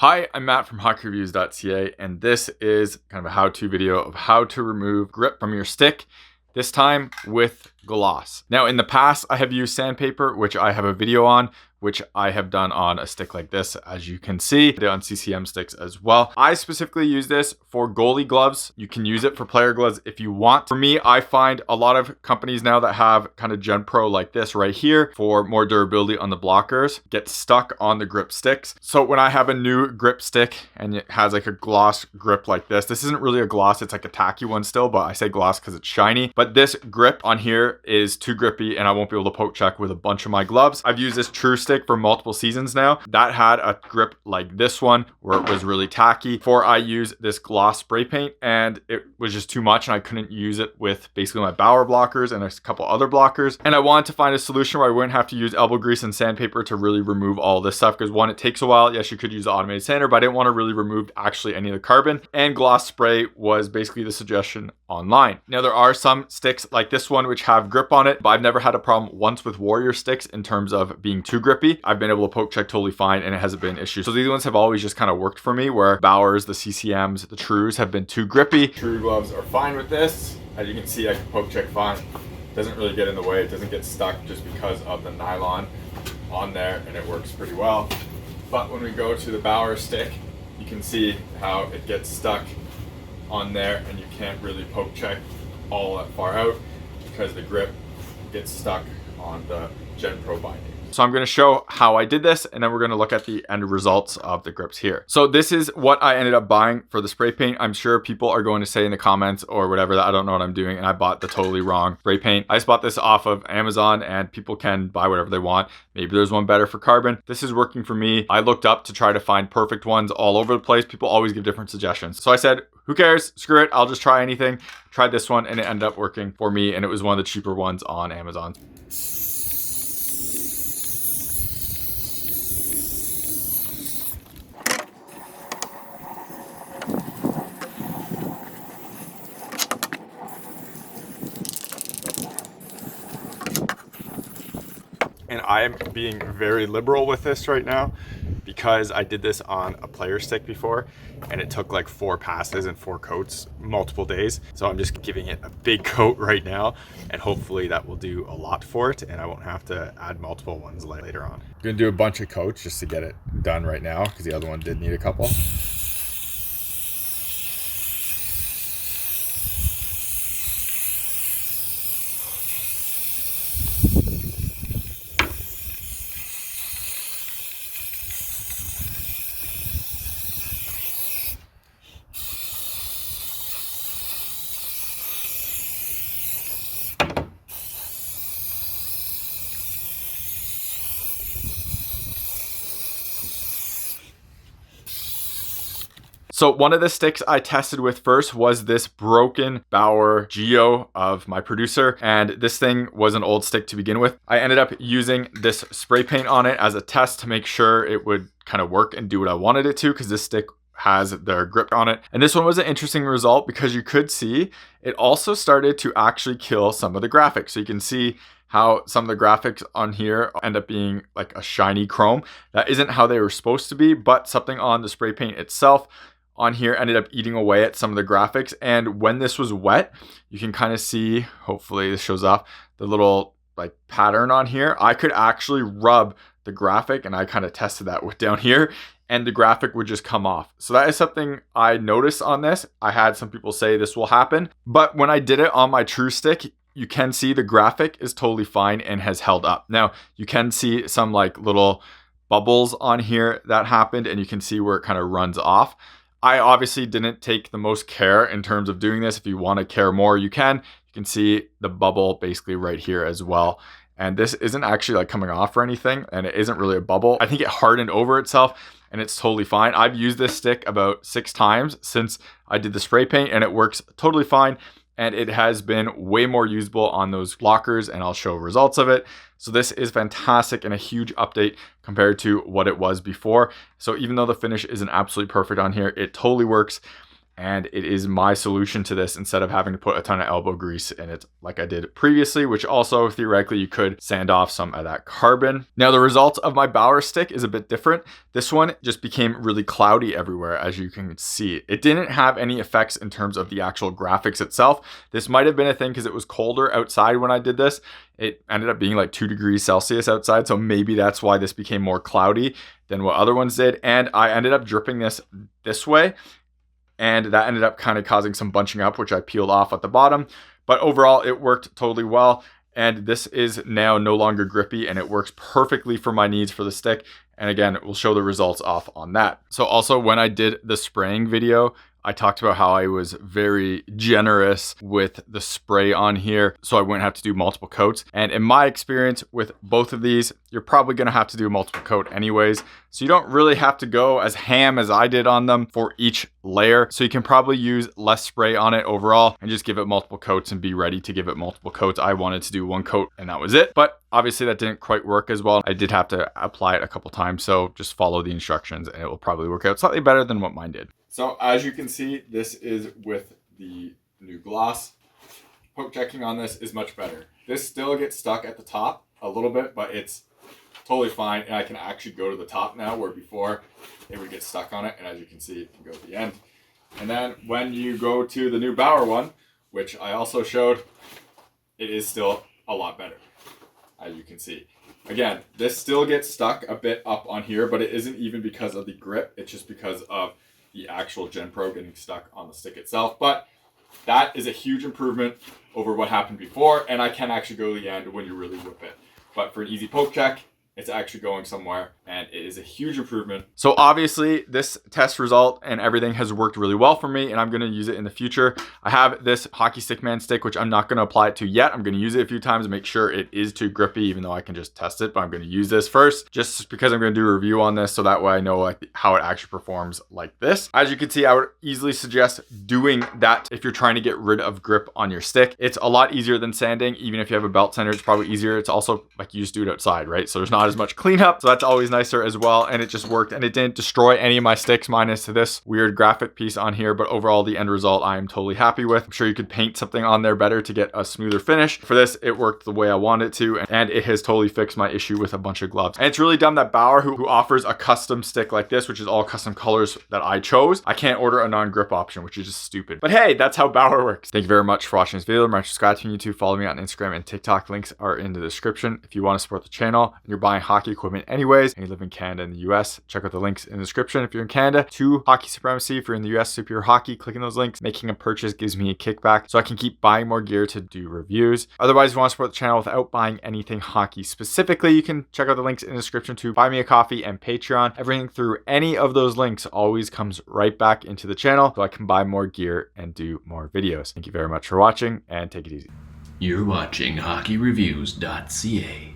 Hi, I'm Matt from hockeyreviews.ca, and this is kind of a how-to video of how to remove grip from your stick, this time with gloss. Now, in the past, I have used sandpaper, which I have a video on, which I have done on a stick like this, as you can see. I did on CCM sticks as well. I specifically use this for goalie gloves. You can use it for player gloves if you want. For me, I find a lot of companies now that have kind of Gen Pro like this right here for more durability on the blockers get stuck on the grip sticks. So when I have a new grip stick and it has like a gloss grip like this isn't really a gloss, it's like a tacky one still, but I say gloss because it's shiny. But this grip on here is too grippy and I won't be able to poke check with a bunch of my gloves. I've used this True Stick for multiple seasons now that had a grip like this one where it was really tacky. Before I used this gloss spray paint and it was just too much and I couldn't use it with basically my Bauer blockers and a couple other blockers. And I wanted to find a solution where I wouldn't have to use elbow grease and sandpaper to really remove all this stuff, because one, it takes a while. Yes, you could use the automated sander, but I didn't want to really remove actually any of the carbon, and gloss spray was basically the suggestion online. Now there are some sticks like this one which have grip on it, but I've never had a problem once with Warrior sticks in terms of being too grippy. I've been able to poke check totally fine and it hasn't been an issue. So these ones have always just kind of worked for me, where Bauers, the CCMs, the Trues have been too grippy. True gloves are fine with this. As you can see, I can poke check fine. Doesn't really get in the way. It doesn't get stuck just because of the nylon on there, and it works pretty well. But when we go to the Bauer stick, you can see how it gets stuck on there and you can't really poke check all that far out because the grip gets stuck on the Gen Pro binding. So I'm going to show how I did this, and then we're going to look at the end results of the grips here. So this is what I ended up buying for the spray paint. I'm sure people are going to say in the comments or whatever that I don't know what I'm doing and I bought the totally wrong spray paint. I just bought this off of Amazon, and people can buy whatever they want. Maybe there's one better for carbon. This is working for me. I looked up to try to find perfect ones all over the place. People always give different suggestions. So I said, who cares? Screw it. I'll just try anything. Tried this one and it ended up working for me, and it was one of the cheaper ones on Amazon. And I am being very liberal with this right now because I did this on a player stick before and it took like 4 passes and 4 coats, multiple days. So I'm just giving it a big coat right now, and hopefully that will do a lot for it and I won't have to add multiple ones later on. I'm gonna do a bunch of coats just to get it done right now because the other one did need a couple. So one of the sticks I tested with first was this broken Bauer Geo of my producer, and this thing was an old stick to begin with. I ended up using this spray paint on it as a test to make sure it would kind of work and do what I wanted it to, because this stick has their grip on it. And this one was an interesting result because you could see it also started to actually kill some of the graphics. So you can see how some of the graphics on here end up being like a shiny chrome. That isn't how they were supposed to be, but something on the spray paint itself on here ended up eating away at some of the graphics. And when this was wet, you can kind of see, hopefully this shows off, the little like pattern on here. I could actually rub the graphic, and I kind of tested that with down here, and the graphic would just come off. So that is something I noticed on this. I had some people say this will happen, but when I did it on my True Stick, you can see the graphic is totally fine and has held up. Now you can see some like little bubbles on here that happened, and you can see where it kind of runs off. I obviously didn't take the most care in terms of doing this. If you want to care more, you can. You can see the bubble basically right here as well. And this isn't actually like coming off or anything, and it isn't really a bubble. I think it hardened over itself and it's totally fine. I've used this stick about 6 times since I did the spray paint, and it works totally fine. And it has been way more usable on those blockers, and I'll show results of it. So this is fantastic and a huge update compared to what it was before. So even though the finish isn't absolutely perfect on here, it totally works. and it is my solution to this instead of having to put a ton of elbow grease in it like I did previously, which also theoretically you could sand off some of that carbon. Now the result of my Bauer stick is a bit different. This one just became really cloudy everywhere, as you can see. It didn't have any effects in terms of the actual graphics itself. This might have been a thing because it was colder outside when I did this. It ended up being like 2 degrees Celsius outside, so maybe that's why this became more cloudy than what other ones did. And I ended up dripping this way, and that ended up kind of causing some bunching up, which I peeled off at the bottom. But overall, it worked totally well. And this is now no longer grippy, and it works perfectly for my needs for the stick. And again, we'll show the results off on that. So also when I did the spraying video, I talked about how I was very generous with the spray on here, so I wouldn't have to do multiple coats. And in my experience with both of these, you're probably gonna have to do a multiple coat anyways. So you don't really have to go as ham as I did on them for each layer. So you can probably use less spray on it overall and just give it multiple coats and be ready to give it multiple coats. I wanted to do 1 coat and that was it. But obviously that didn't quite work as well. I did have to apply it a couple times. So just follow the instructions and it will probably work out slightly better than what mine did. So as you can see, this is with the new gloss. Poke checking on this is much better. This still gets stuck at the top a little bit, but it's totally fine. And I can actually go to the top now, where before it would get stuck on it. And as you can see, it can go to the end. And then when you go to the new Bauer one, which I also showed, it is still a lot better, as you can see. Again, this still gets stuck a bit up on here, but it isn't even because of the grip. It's just because of the actual Gen Pro getting stuck on the stick itself. But that is a huge improvement over what happened before, and I can actually go to the end when you really whip it. But for an easy poke check, it's actually going somewhere, and it is a huge improvement. So obviously this test result and everything has worked really well for me, and I'm going to use it in the future. I have this Hockey Stickman stick, which I'm not going to apply it to yet. I'm going to use it a few times to make sure it is too grippy, even though I can just test it. But I'm going to use this first just because I'm going to do a review on this, so that way I know like how it actually performs like this. As you can see, I would easily suggest doing that if you're trying to get rid of grip on your stick. It's a lot easier than sanding. Even if you have a belt sander, it's probably easier. It's also like you just do it outside, right? So there's not as much cleanup, so that's always nicer as well. And it just worked, and it didn't destroy any of my sticks minus this weird graphic piece on here. But overall, the end result I am totally happy with. I'm sure you could paint something on there better to get a smoother finish. For this, it worked the way I wanted it to, and it has totally fixed my issue with a bunch of gloves. And it's really dumb that Bauer, who offers a custom stick like this, which is all custom colors that I chose, I can't order a non-grip option, which is just stupid. But hey, that's how Bauer works. Thank you very much for watching this video. Remember to subscribe to me on YouTube, follow me on Instagram and TikTok. Links are in the description. If you want to support the channel and you're buying hockey equipment anyways, and you live in Canada and the US, check out the links in the description. If you're in Canada, to Hockey Supremacy. If you're in the US, Superior Hockey. Clicking those links, making a purchase gives me a kickback, so I can keep buying more gear to do reviews. Otherwise, if you want to support the channel without buying anything hockey specifically, you can check out the links in the description to Buy Me a Coffee and Patreon. Everything through any of those links always comes right back into the channel, so I can buy more gear and do more videos. Thank you very much for watching, and take it easy. You're watching HockeyReviews.ca.